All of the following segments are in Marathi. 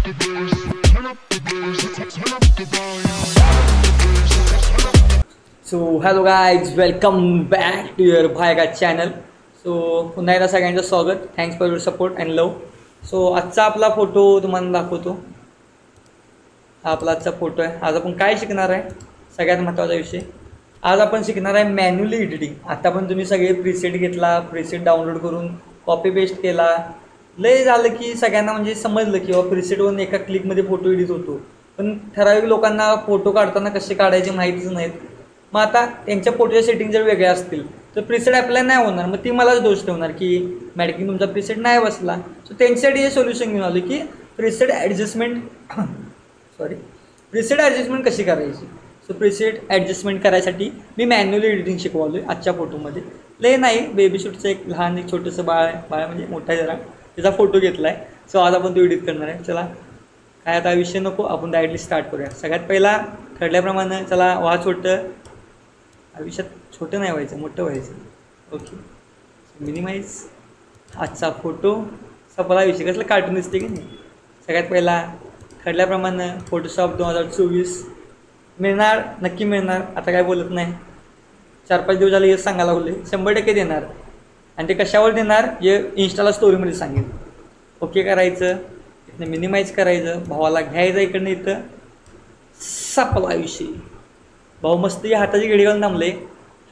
So hello guys, welcome back to your भायगा चॅनल. सो पुन्हा एकदा सगळ्यांचं स्वागत. Thanks for your support and love. So आजचा आपला फोटो तुम्हाला दाखवतो. हा आपला आजचा फोटो आहे. आज आपण काय शिकणार आहे, सगळ्यात महत्त्वाचा विषय. आज आपण शिकणार आहे मॅन्युअली एडिटिंग. आता पण तुम्ही सगळे प्रीसेट घेतला, प्रीसेट डाउनलोड करून कॉपी पेस्ट केला, लय झालं की सगळ्यांना म्हणजे समजलं की बाबा प्रीसेटवरून एका क्लिकमध्ये फोटो एडिट होतो. पण ठराविक लोकांना फोटो काढताना कसे काढायचे माहितीच नाहीत. मग आता त्यांच्या फोटोच्या सेटिंग जर वेगळ्या असतील तर प्रीसेट अप्लाय नाही होणार. मग ती मलाच दोष ठेवणार की मॅडकिंग तुमचा प्रीसेट नाही बसला. सो त्यांच्यासाठी हे सोल्युशन घेऊन आलो की प्रीसेट ॲडजस्टमेंट कशी करायची. सो प्रीसेट ॲडजस्टमेंट करायसाठी मी मॅन्युअली एडिटिंग शिकवालो आहे आजच्या फोटोमध्ये. लय नाही, बेबी शूटचं एक लहान एक छोटंसं बाळ म्हणजे मोठा जरा त्याचा फोटो घेतला आहे. सो आज आपण तो एडिट करणार आहे. चला काय आता विषय नको, आपण डायरेक्टली स्टार्ट करूया. सगळ्यात पहिला ठरल्याप्रमाणे चला व्हा छोटं. आयुष्यात छोटं नाही व्हायचं, मोठं व्हायचं. Okay, minimise. आजचा फोटो सपला विषय कसलं कार्टून दिसते की नाही. सगळ्यात पहिला ठरल्याप्रमाणे फोटोशॉप 2024 मिळणार, नक्की मिळणार. आता काय बोलत नाही, 4-5 दिवस झाले हे सांगायला लागले. 100% देणार. आणि ते कशावर देणार हे इंस्टाला स्टोरीमध्ये सांगेल. ओके करायचं, इथनं मिनिमाइज करायचं, भावाला घ्यायचं इकडनं, इथं सपला विषय. भाऊ मस्त हाताची घडी घालून थांबले.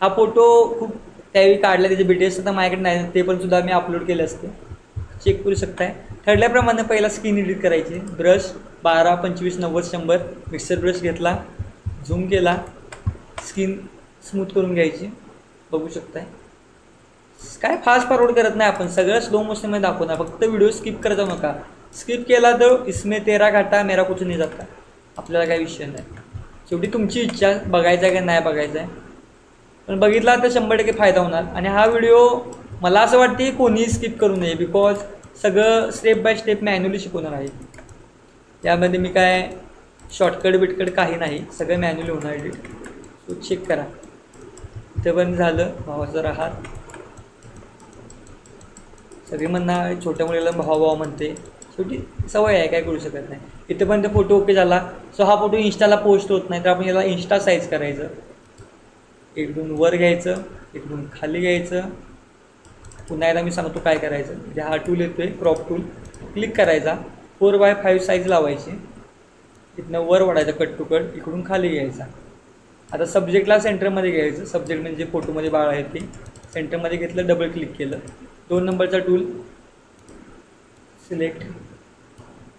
हा फोटो खूप त्यावेळी काढला, त्याचे BTS आता माझ्याकडे नाही, ते पण सुद्धा मी अपलोड केले असते, चेक करू शकताय. ठरल्याप्रमाणे पहिला स्किन एडिट करायची. ब्रश 12, 25, 90, 100 मिक्सर ब्रश घेतला, झूम केला, स्किन स्मूथ करून घ्यायची. बघू शकताय. काय फास्ट फॉरवर्ड करत नाही आपण, सगळं स्लो मोशनमध्ये दाखवणार. फक्त व्हिडिओ स्किप करत जाऊ नका. स्किप केला तर इसमें तेरा घाटा मेरा कुछ नाही जाता. आपल्याला काही विषय नाही. शेवटी तुमची इच्छा बघायचं आहे का नाही बघायचं आहे, पण बघितला तर 100% फायदा होणार. आणि हा व्हिडिओ मला असं वाटते की कोणीही स्किप करू नये, बिकॉज सगळं स्टेप बाय स्टेप मॅन्युअली शिकवणार आहे. त्यामध्ये मी काय शॉर्टकट बिटकट काही नाही, सगळं मॅन्युअली होणार एडिट. सो चेक करा. इथं पण झालं. भावाचा राहात सगळी म्हणणार छोट्या मुलीला भावा म्हणते, शेवटी सवय आहे, काय करू शकत नाही. इथं पण ते फोटो ओके झाला. सो हा फोटो इंस्टाला पोस्ट होत नाही, तर आपण याला इंस्टा साईज करायचं. इकडून वर घ्यायचं, इकडून खाली घ्यायचं. पुन्हा एकदा मी सांगतो काय करायचं. म्हणजे हा टूल येतो आहे, क्रॉप टूल, क्लिक करायचा. 4x5 साईज लावायची. इथनं वर वाढायचं कट टू कट, इकडून खाली घ्यायचा. आता सब्जेक्टला सेंटरमध्ये घ्यायचं. सब्जेक्ट म्हणजे फोटोमध्ये बाळ आहे ते सेंटरमध्ये घेतलं, डबल क्लिक केलं. 2 नंबरचा टूल सिलेक्ट,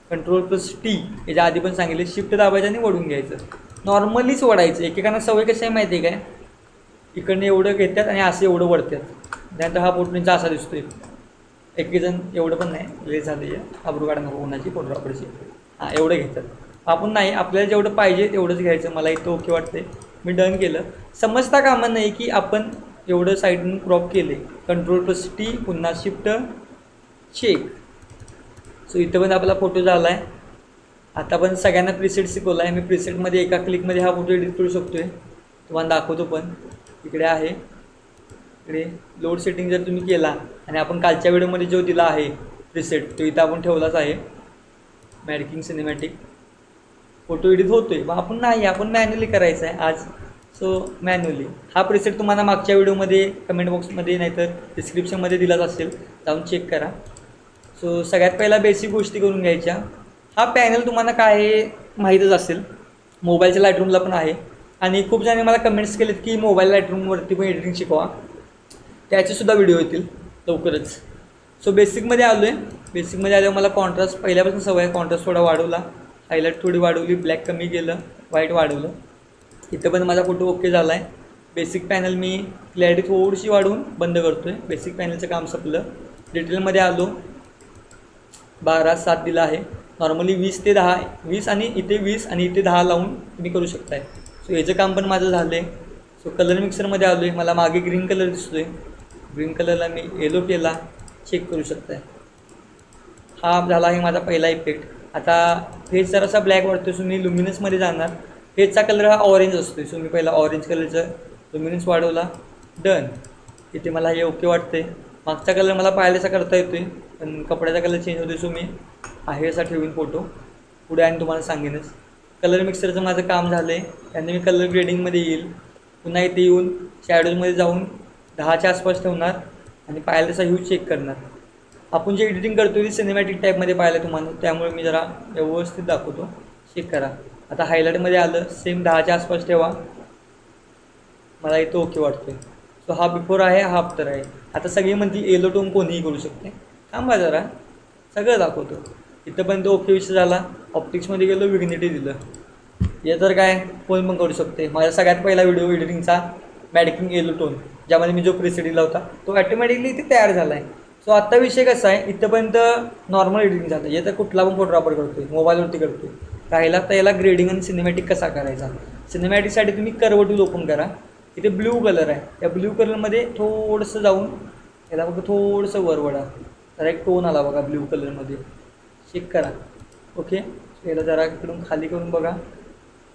Ctrl+T. याच्या आधी पण सांगितले, शिफ्ट दाबायचं आणि वडून घ्यायचं. नॉर्मलीच वडायचं. एकेकांना सवय कशी आहे माहिती आहे काय, इकडनं एवढं घेतात आणि असं एवढं वडतात. त्यानंतर हा फोटो त्यांचा असा दिसतोय. एकेकजण एवढं पण नाही, ले झालं आहे आबरू काढा नको कोणाची फोटोग्राफरची. हां एवढं घेतात. आपण नाही, आपल्याला जेवढं पाहिजे तेवढंच घ्यायचं. मला इथं ओके वाटते, मी डन केलं. समजता कामा नाही की आपण एवढं साईडून क्रॉप केले. Ctrl+T, पुन्हा शिफ्ट, चेक. सो इथं पण आपला फोटो झाला आहे. आता पण सगळ्यांना प्रीसेट शिकवला आहे. मी प्रीसेटमध्ये एका क्लिकमध्ये हा फोटो एडिट करू शकतो आहे. तुम्हाला दाखवतो पण. इकडे आहे, इकडे लोड सेटिंग जर तुम्ही केला आणि आपण कालच्या व्हिडिओमध्ये जो दिला आहे प्रीसेट तो इथं आपण ठेवलाच आहे. मॅडकिंग सिनेमॅटिक फोटो एडिट होतो आहे. मग आपण नाही, आपण मॅन्युअली करायचं आहे आज. सो मॅन्युअली हा प्रीसेट तुम्हाला मागच्या व्हिडिओमध्ये कमेंट बॉक्समध्ये नाहीतर डिस्क्रिप्शनमध्ये दिलाच असेल, जाऊन चेक करा. सो सगळ्यात पहिला बेसिक गोष्टी करून घ्यायच्या. हा पॅनल तुम्हाला काय माहीतच असेल, मोबाईलच्या लाईटरूमला पण आहे. आणि खूप जणांनी मला कमेंट्स केलेत की मोबाईल लाईटरूमवरती पण एडिटिंग शिकवा, त्याचेसुद्धा व्हिडिओ येतील लवकरच. सो बेसिकमध्ये आलो आहे. बेसिकमध्ये आल्यावर मला कॉन्ट्रास्ट पहिल्यापासून सवय आहे. कॉन्ट्रास्ट थोडा वाढवला, हायलाईट थोडी वाढवली, ब्लॅक कमी केलं, व्हाईट वाढवलं. इथं पण माझा फोटो ओके झाला आहे. बेसिक पॅनल मी क्लॅरिटी थोडीशी वाढवून बंद करतो आहे. बेसिक पॅनलचं काम संपलं. डिटेलमध्ये आलो, 12:7 दिला आहे. नॉर्मली 20 ते 10, 20 आणि इथे 20 आणि इथे 10 लावून तुम्ही करू शकताय. सो याचं काम पण माझं झालं आहे. सो कलर मिक्सरमध्ये आलो आहे. मला मागे ग्रीन कलर दिसतो आहे. ग्रीन कलरला मी येलो केला, चेक करू शकताय. हा झाला आहे माझा पहिला इफेक्ट. आता फेस जरासा ब्लॅक वाटतो, सो मी लुमिनसमध्ये जाणार. फेसचा कलर हा ऑरेंज असतो, सो मी पहिला ऑरेंज कलरचं लुमिनस वाढवला, डन. इथे मला हे ओके वाटते. मागचा कलर मला पाहिल्याचा करता येतो आहे, पण कपड्याचा कलर चेंज होतो, सो मी आहे असा ठेवीन फोटो. पुढे आणि तुम्हाला सांगेनच. कलर मिक्सरचं माझं काम झालं आहे, त्यानंतर मी कलर ग्रेडिंगमध्ये येईल. पुन्हा इथे येऊन शॅडोजमध्ये जाऊन 10च्या आसपास ठेवणार आणि पाहिलं तसा ह्यूज चेक करणार. आपण जे एडिटिंग करतो ती सिनेमॅटिक टाईपमध्ये पाहिलं तुम्हाला, त्यामुळे मी जरा व्यवस्थित दाखवतो. चेक करा. आता हायलाईटमध्ये आलं, सेम 10च्या आसपास ठेवा. मला इथं ओके वाटतोय. सो हा बिफोर आहे, हा आफ्टर आहे. आता सगळी म्हणती येलो टोन कोणीही करू शकते. थांबा जरा, सगळं दाखवतो. इथंपर्यंत ओके विषय झाला. ऑप्टिक्समध्ये गेलो, विग्निटी दिलं. हे तर काय कोण पण करू शकते. माझा सगळ्यात पहिला व्हिडिओ एडिटिंगचा मॅडिकिंग येलो टोन, ज्यामध्ये मी जो प्रीसेट दिला होता तो ॲटोमॅटिकली इथे तयार झाला आहे. सो आत्ता विषय कसा आहे, इथंपर्यंत नॉर्मल एडिटिंग झालं. हे तर कुठला पण फोटोग्राफर करतो आहे, मोबाईलवरती करतो आहे. राहिला तर याला ग्रेडिंग आणि सिनेमॅटिक कसा करायचा. सिनेमॅटिकसाठी तुम्ही कर्व टूल ओपन करा. इथे ब्ल्यू कलर आहे, त्या ब्ल्यू कलरमध्ये थोडंसं जाऊन याला बघा थोडंसं वर वळा. जरा एक टोन आला बघा ब्ल्यू कलरमध्ये, चेक करा. ओके, याला जरा इकडून खाली करून बघा,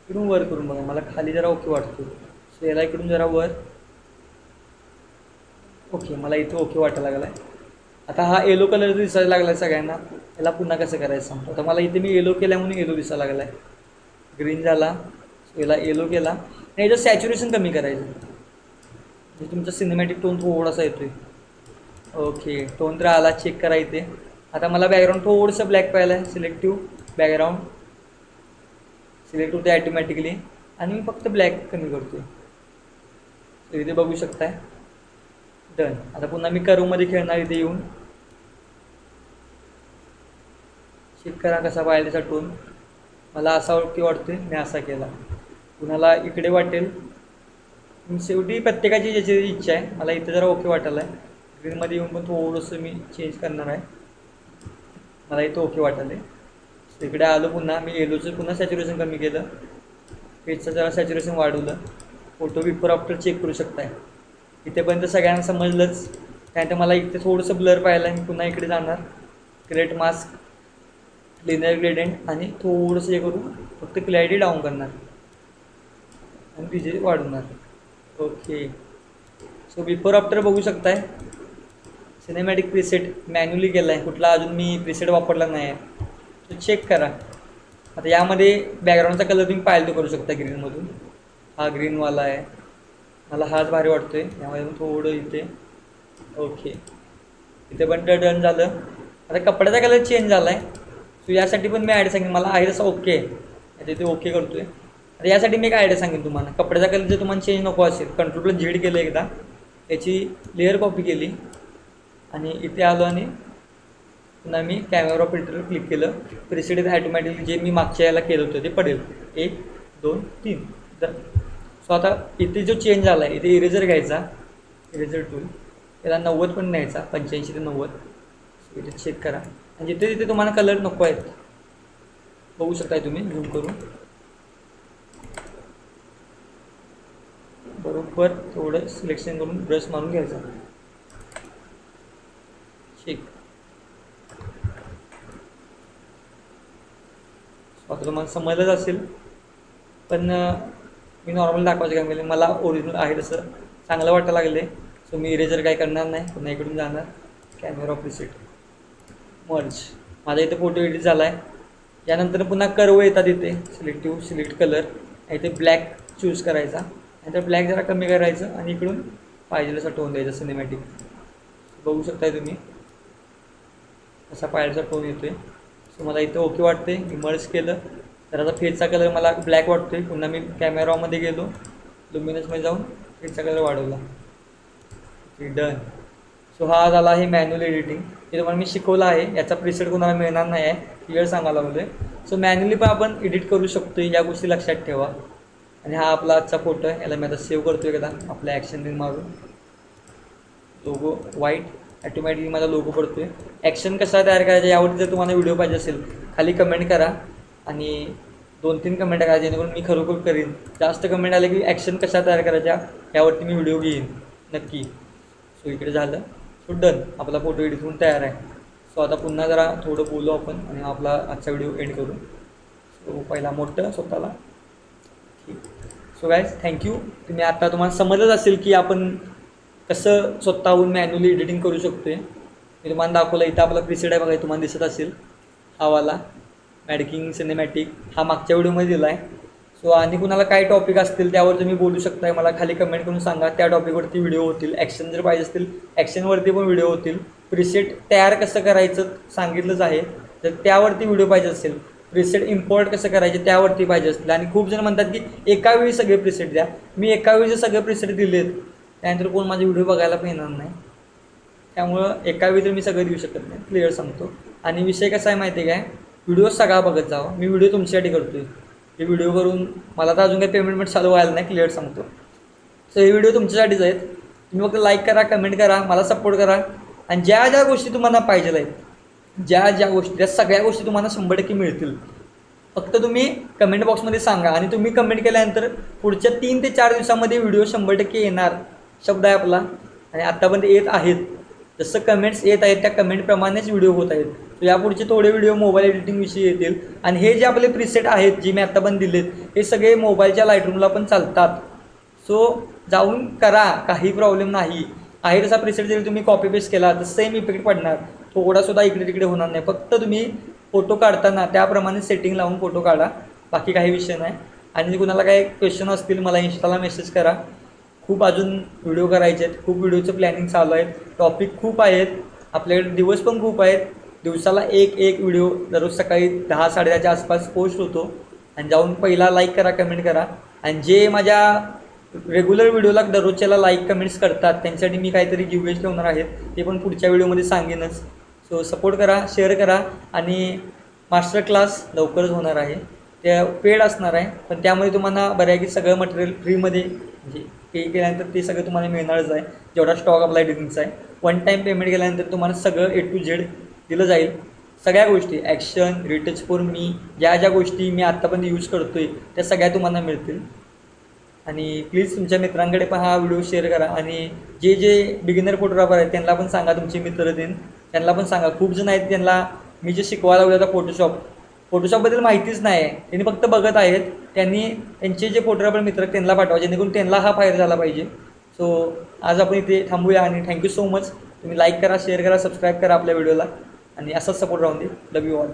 इकडून वर करून बघा. मला खाली जरा ओके वाटतो. सो याला इकडून जरा वर. ओके, मला इथं ओके वाटायला लागला आहे. आता हा येलो कलर दिसायला लागला आहे सगळ्यांना. याला पुन्हा कसं करायचं सांगतो. आता मला इथे मी येलो केल्या म्हणून येलो दिसायला लागला आहे. ग्रीन झाला, सो याला येलो केला आणि याचं सॅच्युरेशन कमी करायचं. म्हणजे तुमचा सिनेमॅटिक टोन थोडासा येतो आहे. ओके, टोन तर आला, चेक करा इथे. आता मला बॅकग्राऊंड थोडंसं ब्लॅक पाहिलं आहे. सिलेक्टिव्ह बॅकग्राऊंड सिलेक्ट होते ॲटोमॅटिकली आणि मी फक्त ब्लॅक कमी करतो आहे. तर इथे बघू शकताय. डन. आता पुन्हा मी कर्वमध्ये खेळणार. इथे येऊन चेक करा कसा पाहिजे त्याचा टोन. मला असा ओके वाटतोय, मी असा केला. कुणाला इकडे वाटेल, शेवटी प्रत्येकाची ज्याची इच्छा आहे. मला इथं जरा ओके वाटायला आहे. ग्रीनमध्ये येऊन पण थोडंसं मी चेंज करणार आहे. मला इथं ओके वाटायला आहे. इकडे आलो, पुन्हा मी येलोचं पुन्हा सॅच्युरेशन कमी केलं. पेजचं जरा सॅच्युरेशन वाढवलं. फोटो बिफोर आफ्टर चेक करू शकताय. इथेपर्यंत सगळ्यांना समजलंच. त्यानंतर मला इथे थोडंसं ब्लर पाहिलं आहे. मी पुन्हा इकडे जाणार. क्रिएट मास्क, लिनियर ग्रेडियंट आणि थोडंसं हे करून फक्त क्लॅरिटी डाऊन करणार आणि विजे वाढवणार. ओके, सो बिफोर आफ्टर बघू शकताय. सिनेमॅटिक प्रीसेट मॅन्युअली केला आहे, कुठला अजून मी प्रीसेट वापरला नाही आहे. तो चेक करा. आता यामध्ये बॅकग्राऊंडचा कलर तुम्ही पाहिलं तो करू शकता ग्रीनमधून. हा ग्रीनवाला आहे, मला हाच भारी वाटतो आहे. यामध्ये थोडं इथे. ओके, इथे पण डन झालं. आता कपड्याचा कलर चेंज झाला आहे. सो यासाठी पण मी आयडिया सांगेन. मला आहे तसं ओके आहे, ते ओके करतो आहे. आता यासाठी मी एक आयडिया सांगेन तुम्हाला. कपड्याचा कलर जर तुम्हाला चेंज नको असेल, कंट्रोल झेड केलं एकदा, त्याची लेअर कॉपी केली आणि इथे आलो आणि पुन्हा मी कॅमेरा फिल्टरवर क्लिक केलं. प्रीसेट ॲटोमॅटिकली जे मी मागच्या याला केलं होतं ते पडेल. 1 2 3 तर. सो आता इथे जो चेंज झाला आहे, इथे इरेजर घ्यायचा, इरेजर टूल, याला 90 पण न्यायचा, 85 ते 90. सो इथे चेक करा आणि जिथे तिथे तुम्हाला कलर नको आहेत बघू शकताय तुम्ही झूम करून. बरोबर थोडं सिलेक्शन करून ब्रश मारून घ्यायचा. ठीक, आता तुम्हाला समजलंच असेल, पण मी नॉर्मल दाखवायचं काम केलं. मला ओरिजिनल आहे तसं चांगलं वाटायला लागले. सो मी इरेजर काय करणार नाही, पुन्हा इकडून जाणार कॅमेरा प्रीसेट मर्ज. माझा इथे फोटो एडिट झाला आहे. यानंतर पुन्हा कर्व येतात इथे, सिलेक्टिव्ह सिलेक्ट कलर, इथे ब्लॅक चूज करायचा आणि तर ब्लॅक जरा कमी करायचं आणि इकडून पाहिजे तसा टोन द्यायचा सिनेमॅटिक. बघू शकताय तुम्ही असा पाहिजेचा टोन येतो आहे. सो मला इथं ओके वाटते. मी मर्ज केलं तर आता फेसचा कलर मला ब्लॅक वाटतो आहे. पुन्हा मी कॅमेरामध्ये गेलो, लुमिनसमध्ये जाऊन फेसचा कलर वाढवला. डन. सो हा झाला आहे मॅन्युअल एडिटिंग. हे तुम्हाला मी शिकवलं आहे. याचा प्रीसेट कोणाला मिळणार नाही आहे, क्लिअर सांगायला लागलो. सो मॅन्युअली पण आपण एडिट करू शकतो, या गोष्टी लक्षात ठेवा. आणि हा आपला आजचा फोटो आहे. याला मी आता सेव्ह करतो एकदा आपल्या ॲक्शन रिंग मारून. लोगो व्हाईट ॲटोमॅटिकली माझा लोगो पडतो आहे. ॲक्शन कसा तयार करायचा यावरती जर तुम्हाला व्हिडिओ पाहिजे असेल खाली कमेंट करा आणि 2-3 कमेंट करा, जेणेकरून मी खरोखर करीन. जास्त कमेंट आले की ॲक्शन कशा तयार करायच्या यावरती मी व्हिडिओ घेईन नक्की. सो इकडे झालं. सो डन, आपला फोटो एडिट होऊन तयार आहे. सो आता पुन्हा जरा थोडं बोलू आपण आणि आपला आजचा व्हिडिओ एंड करू. सो पहिला मोठं स्वतःला ठीक. So guys thank you. तुम्ही आता तुम्हाला समजलंच असेल की आपण कसं स्वतःहून मॅन्युअली एडिटिंग करू शकतो आहे. मी तुम्हाला दाखवलं. इथं आपला प्रीसेट आहे बघा, तुम्हाला दिसत असेल हा वाला. मॅडकिंग सिनेमॅटिक हा मागच्या व्हिडिओमध्ये दिला आहे. सो आणि कुणाला काय टॉपिक असतील त्यावर तुम्ही बोलू शकताय, मला खाली कमेंट करून सांगा. त्या टॉपिकवरती व्हिडिओ होतील. ॲक्शन जर पाहिजे असतील ॲक्शनवरती पण व्हिडिओ होतील. प्रिसेट तयार कसं करायचं सांगितलंच आहे, तर त्यावरती व्हिडिओ पाहिजे असेल. प्रिसेट इम्पोर्ट कसं करायचे त्यावरती पाहिजे असतील. आणि खूप जण म्हणतात की एका वेळी सगळे प्रिसेट द्या. मी एका वेळी सगळे प्रिसेट दिलेत त्यानंतर कोण माझे व्हिडिओ बघायला पण येणार नाही. त्यामुळं एका वेळी तर मी सगळं देऊ शकत नाही, क्लिअर सांगतो. आणि विषय कसा आहे माहिती आहे काय, व्हिडिओ सगळा बघत जावा. मी व्हिडिओ तुमच्यासाठी करतो आहे. हे व्हिडिओ करून मला तर अजून काही पेमेंट चालू व्हायला नाही, क्लिअर सांगतो. सो हे व्हिडिओ तुमच्यासाठीच आहेत. तुम्ही फक्त लाईक करा, कमेंट करा, मला सपोर्ट करा. आणि ज्या ज्या गोष्टी तुम्हाला पाहिजे आहेत, ज्या गोष्टी त्या सगळ्या गोष्टी तुम्हाला 100% मिळतील. फक्त तुम्ही कमेंट बॉक्समध्ये सांगा. आणि तुम्ही कमेंट केल्यानंतर पुढच्या 3 ते 4 दिवसामध्ये व्हिडिओ 100% येणार शब्द आहे आपला. आणि आत्तापर्यंत येत आहेत. जसं कमेंट्स येत आहेत त्या कमेंटप्रमाणेच व्हिडिओ होत आहेत. सो यापुढचे थोडे व्हिडिओ मोबाईल एडिटिंगविषयी येतील. आणि हे जे आपले प्रिसेट आहेत जे मी आत्ता पण दिलेत हे सगळे मोबाईलच्या लाईटरूमला पण चालतात. सो जाऊन करा, काही प्रॉब्लेम नाही. आहे तसा प्रिसेट जरी तुम्ही कॉपी पेस्ट केला तर सेम इफेक्ट पडणार, थोडासुद्धा इकडे तिकडे होणार नाही. फक्त तुम्ही फोटो काढताना त्याप्रमाणे सेटिंग लावून फोटो काढा, बाकी काही विषय नाही. आणि कुणाला काही क्वेश्चन असतील मला इंस्टाला मेसेज करा. खूप अजून व्हिडिओ करायचे आहेत, खूप व्हिडिओचं प्लॅनिंग चालू आहे. टॉपिक खूप आहेत आपल्याकडे, दिवस पण खूप आहेत. दिवसाला एक व्हिडिओ दररोज सकाळी 10-10:30च्या आसपास पोस्ट होतो. आणि जाऊन पहिला लाईक करा, कमेंट करा. आणि जे माझ्या रेग्युलर व्हिडिओला दररोजच्याला लाईक कमेंट्स करतात त्यांच्यासाठी मी काहीतरी गिव्हवेज ठेवणार आहेत, ते पण पुढच्या व्हिडिओमध्ये सांगेनच. सो सपोर्ट करा, शेअर करा. आणि मास्टर क्लास लवकरच होणार आहे, ते पेड असणार आहे, पण त्यामध्ये तुम्हाला बऱ्यापैकी सगळं मटेरियल फ्रीमध्ये म्हणजे पे केल्यानंतर ते सगळं तुम्हाला मिळणारच आहे. जेवढा स्टॉक आपला एडिटिंगचा आहे, 1 टाईम पेमेंट केल्यानंतर तुम्हाला सगळं A to Z दिलं जाईल. सगळ्या गोष्टी ॲक्शन, रिटच फॉर मी, ज्या गोष्टी मी आत्तापर्यंत यूज करतो आहे त्या सगळ्या तुम्हाला मिळतील. आणि प्लीज तुमच्या मित्रांकडे पण हा व्हिडिओ शेअर करा. आणि जे बिगिनर फोटोग्राफर आहेत त्यांना पण सांगा, तुमचे मित्र त्यांना पण सांगा. खूप जण आहेत त्यांना मी जे शिकवायला लागलो आता फोटोशॉपबद्दल माहितीच नाही आहे, त्यांनी फक्त बघत आहेत. त्यांनी त्यांचे जे फोटोग्राफर मित्र आहेत त्यांना पाठवा, जेणेकरून त्यांना हा फायदा झाला पाहिजे. सो आज आपण इथे थांबूया. आणि थँक्यू सो मच. तुम्ही लाईक करा, शेअर करा, सबस्क्राईब करा आपल्या व्हिडिओला. आणि असाच सपोर्ट राहून दे. लव यू ऑल.